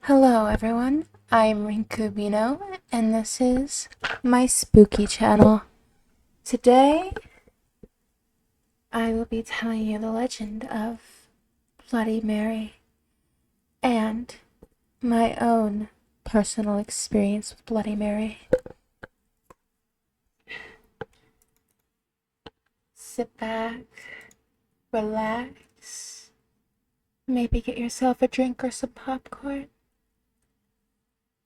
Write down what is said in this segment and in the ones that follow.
Hello everyone, I'm Rinku Bino, and this is my spooky channel. Today, I will be telling you the legend of Bloody Mary and my own personal experience with Bloody Mary. Sit back, relax, maybe get yourself a drink or some popcorn,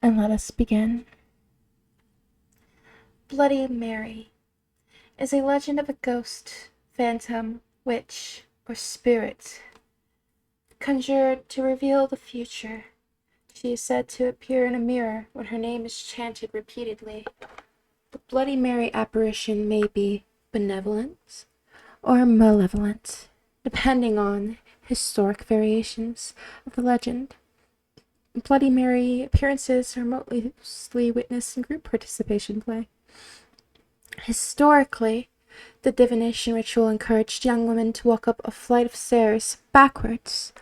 and let us begin. Bloody Mary is a legend of a ghost, phantom, witch, or spirit conjured to reveal the future. She is said to appear in a mirror when her name is chanted repeatedly. The Bloody Mary apparition may be benevolent or malevolent, depending on historic variations of the legend. Bloody Mary appearances are mostly witnessed in group participation play. Historically, the divination ritual encouraged young women to walk up a flight of stairs backwards,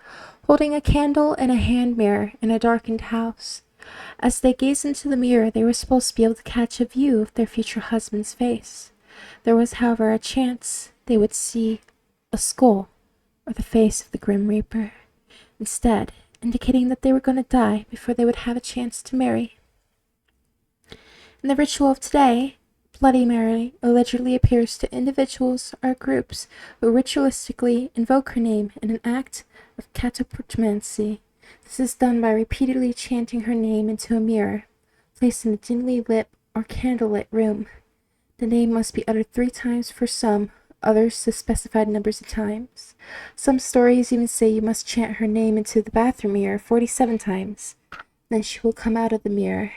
holding a candle and a hand mirror in a darkened house. As they gazed into the mirror, they were supposed to be able to catch a view of their future husband's face. There was, however, a chance they would see a skull or the face of the Grim Reaper, instead indicating that they were going to die before they would have a chance to marry. In the ritual of today, Bloody Mary allegedly appears to individuals or groups who ritualistically invoke her name in an act of cataphragmancy. This is done by repeatedly chanting her name into a mirror, placed in a dimly lit or candlelit room. The name must be uttered 3 times for some, others to specified numbers of times. Some stories even say you must chant her name into the bathroom mirror 47 times. Then she will come out of the mirror.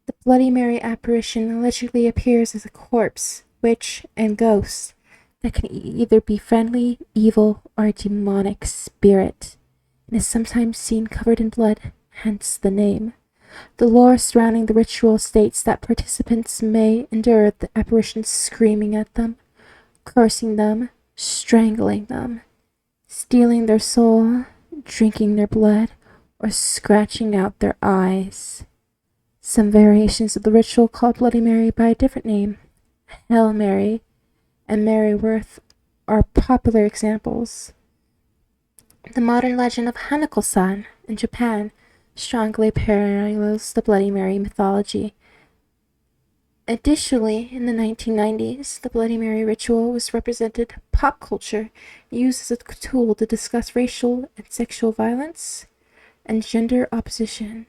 The Bloody Mary apparition allegedly appears as a corpse, witch, and ghost that can either be friendly, evil, or a demonic spirit, and is sometimes seen covered in blood, hence the name. The lore surrounding the ritual states that participants may endure the apparition screaming at them, cursing them, strangling them, stealing their soul, drinking their blood, or scratching out their eyes. Some variations of the ritual call Bloody Mary by a different name, Hail Mary and Mary Worth, are popular examples. The modern legend of Hanako-san in Japan strongly parallels the Bloody Mary mythology. Additionally, in the 1990s, the Bloody Mary ritual was represented pop culture, used as a tool to discuss racial and sexual violence and gender opposition.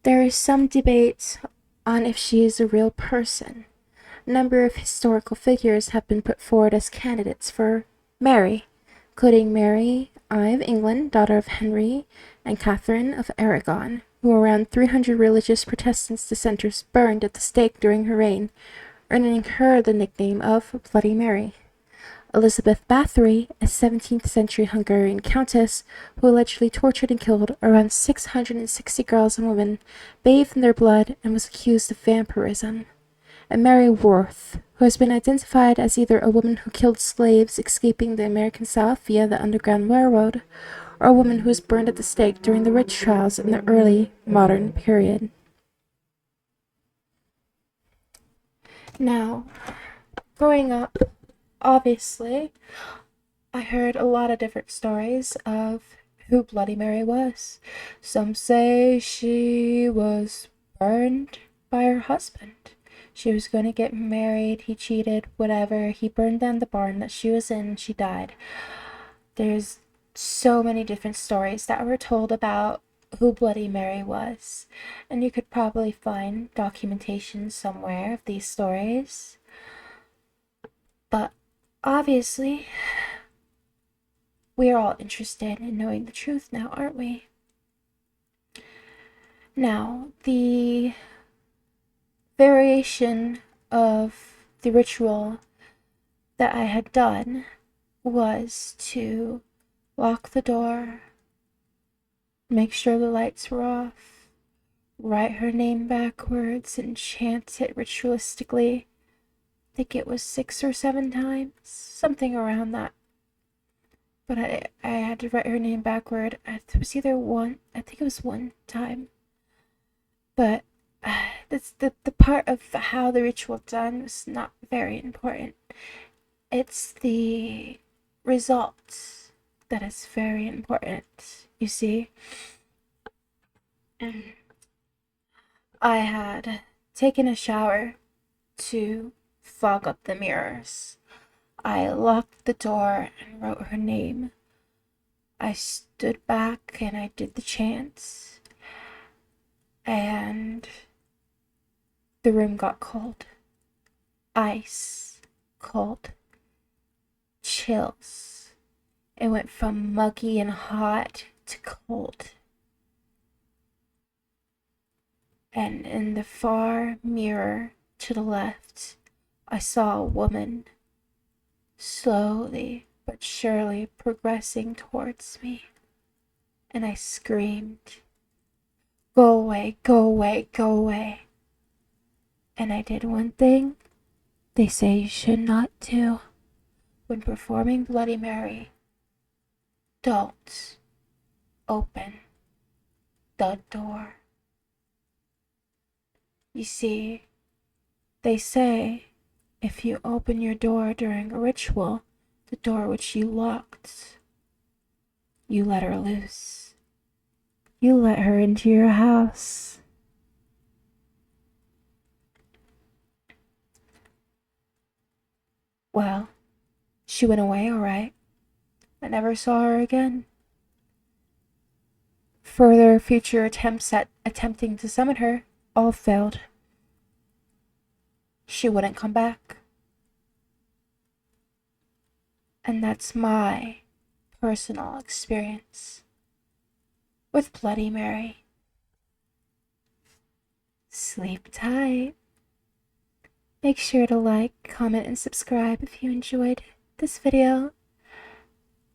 There is some debate on if she is a real person. A number of historical figures have been put forward as candidates for Mary, including Mary I of England, daughter of Henry, and Catherine of Aragon, who around 300 religious Protestant dissenters burned at the stake during her reign, earning her the nickname of Bloody Mary. Elizabeth Bathory, a 17th century Hungarian countess who allegedly tortured and killed around 660 girls and women, bathed in their blood and was accused of vampirism. And Mary Worth, who has been identified as either a woman who killed slaves escaping the American South via the Underground Railroad, or a woman who was burned at the stake during the witch trials in the early modern period. Now, growing up, obviously, I heard a lot of different stories of who Bloody Mary was. Some say she was burned by her husband. She was going to get married, he cheated, whatever. He burned down the barn that she was in, and she died. There's so many different stories that were told about who Bloody Mary was, and you could probably find documentation somewhere of these stories. But obviously, we are all interested in knowing the truth now, aren't we? Now, the variation of the ritual that I had done was to lock the door, make sure the lights were off, write her name backwards, and chant it ritualistically. I think it was 6 or 7 times, something around that. but I had to write her name backward. It was either one, I think it was one time. But that's the part of how the ritual done was not very important. It's the result that is very important, you see. I had taken a shower to fog up the mirrors. I locked the door and wrote her name. I stood back and I did the chants, and the room got cold. Ice cold. Chills. It went from muggy and hot to cold. And in the far mirror to the left, I saw a woman slowly but surely progressing towards me. And I screamed, "Go away, go away, go away." And I did one thing they say you should not do when performing Bloody Mary. Don't open the door. You see, they say if you open your door during a ritual, the door which you locked, you let her loose. You let her into your house. Well, she went away, all right. I never saw her again. Further future attempts at attempting to summon her all failed. She wouldn't come back. And that's my personal experience with Bloody Mary. Sleep tight. Make sure to like, comment, and subscribe if you enjoyed this video.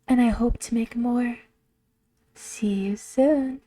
And I hope to make more. See you soon.